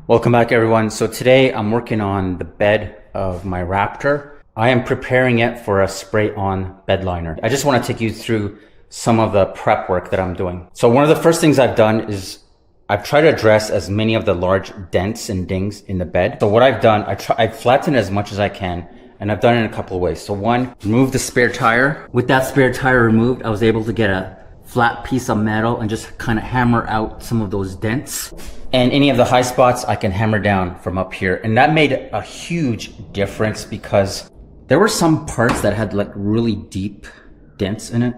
Welcome back, everyone. So today I'm working on the bed of my Raptor. I am preparing it for a spray-on bed liner. I just want to take you through some of the prep work that I'm doing. So one of the first things I've done is I've tried to address as many of the large dents and dings in the bed. So what I've done, I've flattened as much as I can, and I've done it in a couple of ways. So one, remove the spare tire. With that spare tire removed, I was able to get a flat piece of metal and just kind of hammer out some of those dents. And any of the high spots I can hammer down from up here. And that made a huge difference because there were some parts that had like really deep dents in it.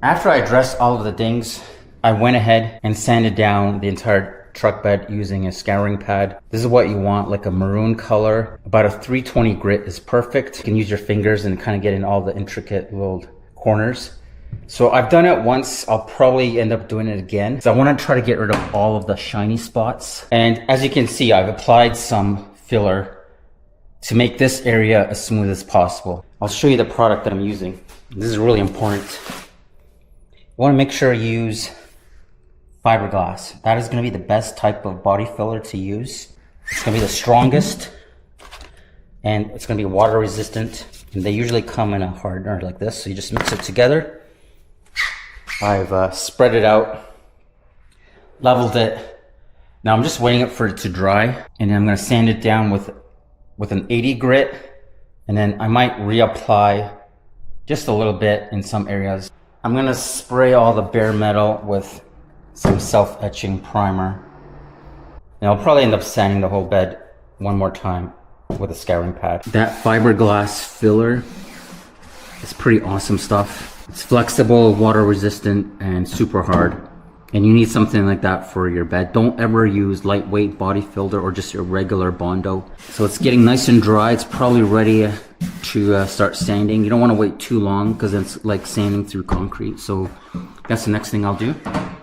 After I addressed all of the dings, I went ahead and sanded down the entire truck bed using a scouring pad. This is what you want, like a maroon color. About a 320 grit is perfect. You can use your fingers and kind of get in all the intricate little corners. So I've done it once. I'll probably end up doing it again. So I want to try to get rid of all of the shiny spots. And as you can see, I've applied some filler to make this area as smooth as possible. I'll show you the product that I'm using. This is really important. You want to make sure you use fiberglass. That is going to be the best type of body filler to use. It's going to be the strongest, and it's going to be water resistant. And they usually come in a hardener like this. So you just mix it together. I've spread it out, leveled it. Now I'm just waiting for it to dry, and then I'm going to sand it down with an 80 grit, and then I might reapply just a little bit in some areas. I'm going to spray all the bare metal with some self-etching primer, and I'll probably end up sanding the whole bed one more time with a scouring pad. That fiberglass filler is pretty awesome stuff. It's flexible, water resistant, and super hard. And you need something like that for your bed. Don't ever use lightweight body filler or just your regular Bondo. So it's getting nice and dry. It's probably ready to start sanding. You don't want to wait too long because it's like sanding through concrete. So that's the next thing I'll do.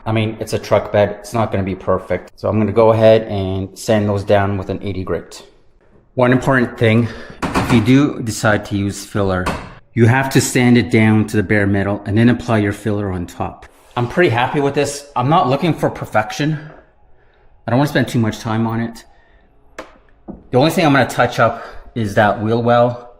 I mean, it's a truck bed. It's not going to be perfect. So I'm going to go ahead and sand those down with an 80 grit. One important thing, if you do decide to use filler, you have to sand it down to the bare metal and then apply your filler on top. I'm pretty happy with this. I'm not looking for perfection. I don't want to spend too much time on it. The only thing I'm going to touch up is that wheel well,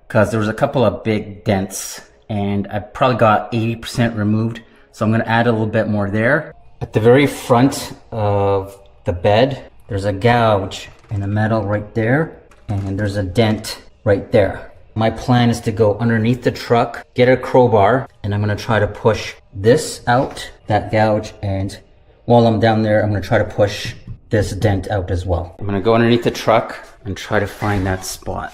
because there was a couple of big dents and I probably got 80% removed. So I'm going to add a little bit more there. At the very front of the bed, there's a gouge in the metal right there, and there's a dent right there. My plan is to go underneath the truck, get a crowbar, and I'm going to try to push this out, that gouge, and while I'm down there, I'm going to try to push this dent out as well. I'm going to go underneath the truck and try to find that spot.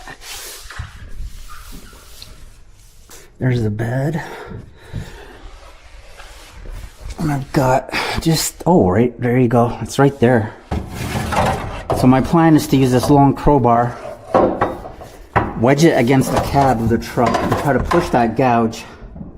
There's the bed. And I've got just, oh, right, there you go. It's right there. So my plan is to use this long crowbar, wedge it against the cab of the truck, and try to push that gouge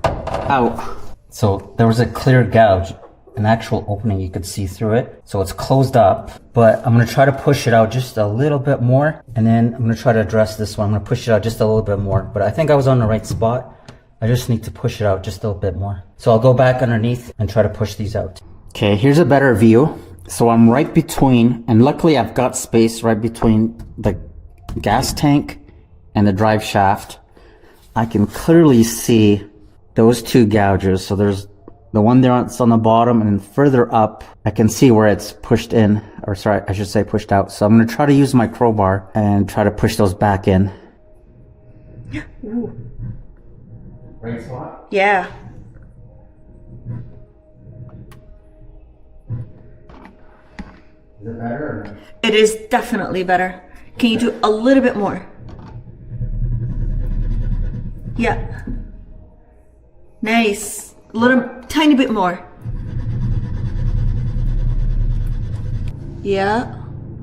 out. So there was a clear gouge, an actual opening, you could see through it. So it's closed up, but I'm going to try to push it out just a little bit more. And then I'm going to try to address this one. I'm going to push it out just a little bit more, but I think I was on the right spot. I just need to push it out just a little bit more. So I'll go back underneath and try to push these out. Okay, here's a better view. So I'm right between, and luckily I've got space right between the gas tank and the drive shaft. I can clearly see those two gouges. So there's the one there that's on the bottom, and then further up, I can see where it's pushed in, or sorry, I should say pushed out. So I'm going to try to use my crowbar and try to push those back in. Ooh. Right spot? Yeah. Is it better? Or? It is definitely better. Can you do a little bit more? Yeah. Nice. A little, tiny bit more. Yeah.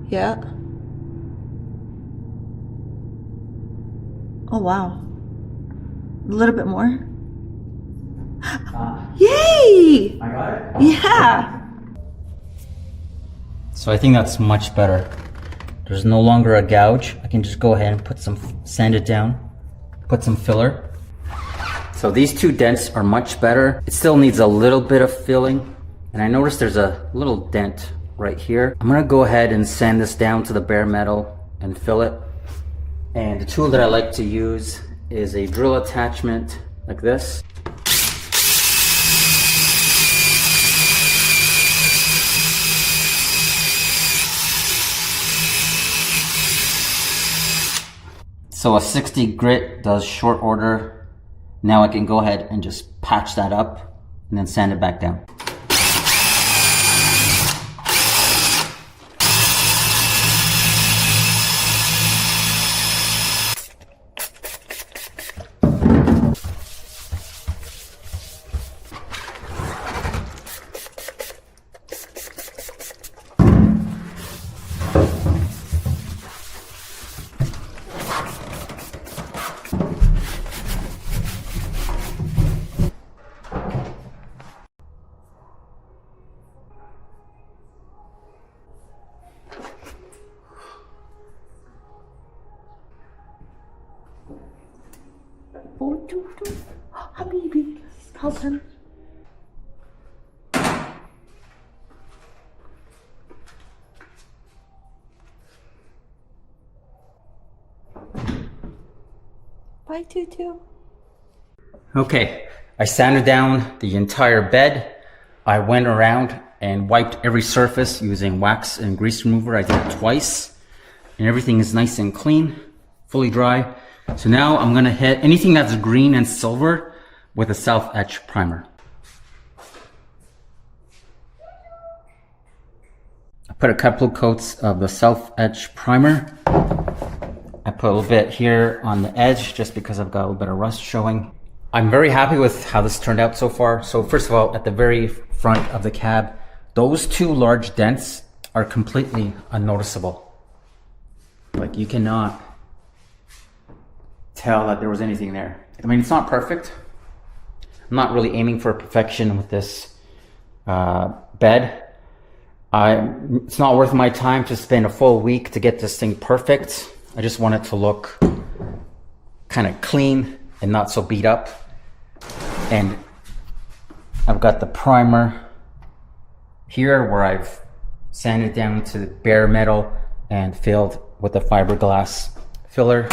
Yeah. Oh, wow. A little bit more. Yay! I got it? Yeah. So I think that's much better. There's no longer a gouge. I can just go ahead and put some, sand it down, put some filler. So these two dents are much better. It still needs a little bit of filling. And I noticed there's a little dent right here. I'm gonna go ahead and sand this down to the bare metal and fill it. And the tool that I like to use is a drill attachment like this. So a 60 grit does short order. Now I can go ahead and just patch that up and then sand it back down. Habibi, help him. Bye, Tutu. Okay, I sanded down the entire bed. I went around and wiped every surface using wax and grease remover. I did it twice, and everything is nice and clean, fully dry. So now I'm gonna hit anything that's green and silver with a self-etch primer. I put a couple of coats of the self-etch primer. I put a little bit here on the edge just because I've got a little bit of rust showing. I'm very happy with how this turned out so far. So first of all, at the very front of the cab, those two large dents are completely unnoticeable. Like, you cannot tell that there was anything there. I mean, it's not perfect. I'm not really aiming for perfection with this bed. It's not worth my time to spend a full week to get this thing perfect. I just want it to look kind of clean and not so beat up. And I've got the primer here where I've sanded down to the bare metal and filled with the fiberglass filler.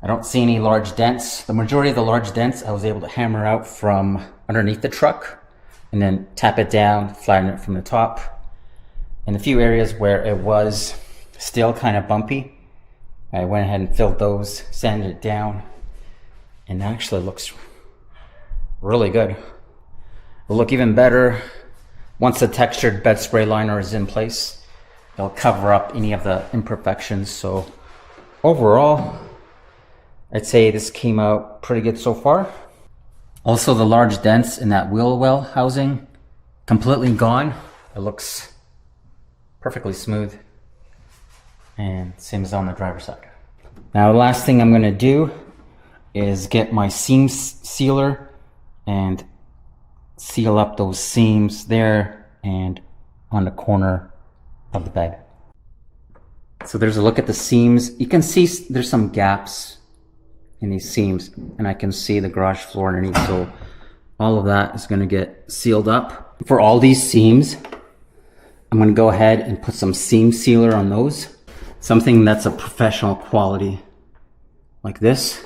I don't see any large dents. The majority of the large dents I was able to hammer out from underneath the truck and then tap it down, flatten it from the top. In a few areas where it was still kind of bumpy, I went ahead and filled those, sanded it down, and it actually looks really good. It'll look even better once the textured bed spray liner is in place. It'll cover up any of the imperfections. So overall, I'd say this came out pretty good so far. Also, the large dents in that wheel well housing, completely gone. It looks perfectly smooth. And same as on the driver's side. Now the last thing I'm gonna do is get my seam sealer and seal up those seams there and on the corner of the bed. So there's a look at the seams. You can see there's some gaps in these seams, and I can see the garage floor underneath. So all of that is gonna get sealed up. For all these seams, I'm gonna go ahead and put some seam sealer on those. Something that's a professional quality, like this.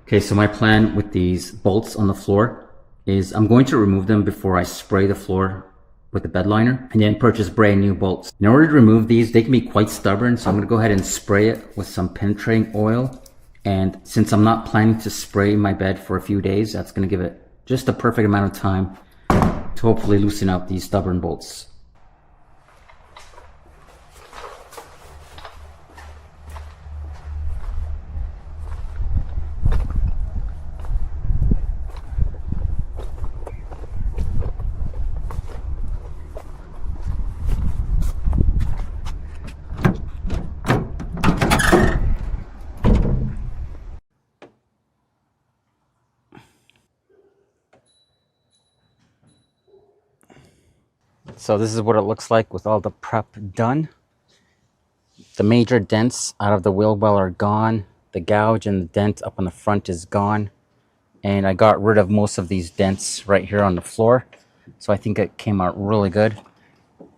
Okay, so my plan with these bolts on the floor is I'm going to remove them before I spray the floor with the bed liner and then purchase brand new bolts. In order to remove these, they can be quite stubborn, so I'm gonna go ahead and spray it with some penetrating oil. And since I'm not planning to spray my bed for a few days, that's gonna give it just the perfect amount of time to hopefully loosen up these stubborn bolts. So this is what it looks like with all the prep done. The major dents out of the wheel well are gone. The gouge and the dent up on the front is gone. And I got rid of most of these dents right here on the floor. So I think it came out really good.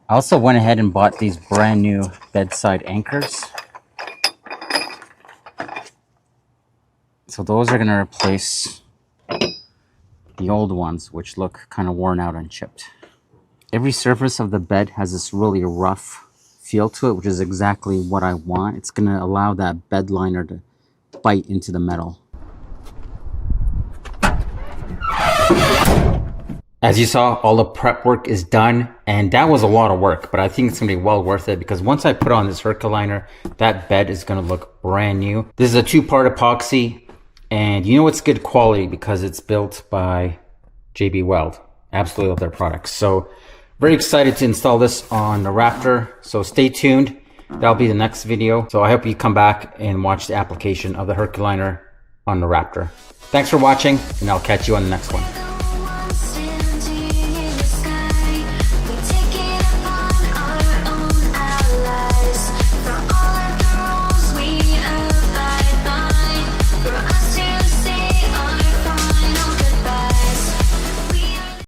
I also went ahead and bought these brand new bedside anchors. So those are going to replace the old ones, which look kind of worn out and chipped. Every surface of the bed has this really rough feel to it, which is exactly what I want. It's going to allow that bed liner to bite into the metal. As you saw, all the prep work is done, and that was a lot of work, but I think it's going to be well worth it because once I put on this Herculiner, that bed is going to look brand new. This is a 2-part epoxy, and you know it's good quality because it's built by JB Weld. Absolutely love their products. So very excited to install this on the Raptor. So stay tuned. That'll be the next video. So I hope you come back and watch the application of the Herculiner on the Raptor. Thanks for watching, and I'll catch you on the next one.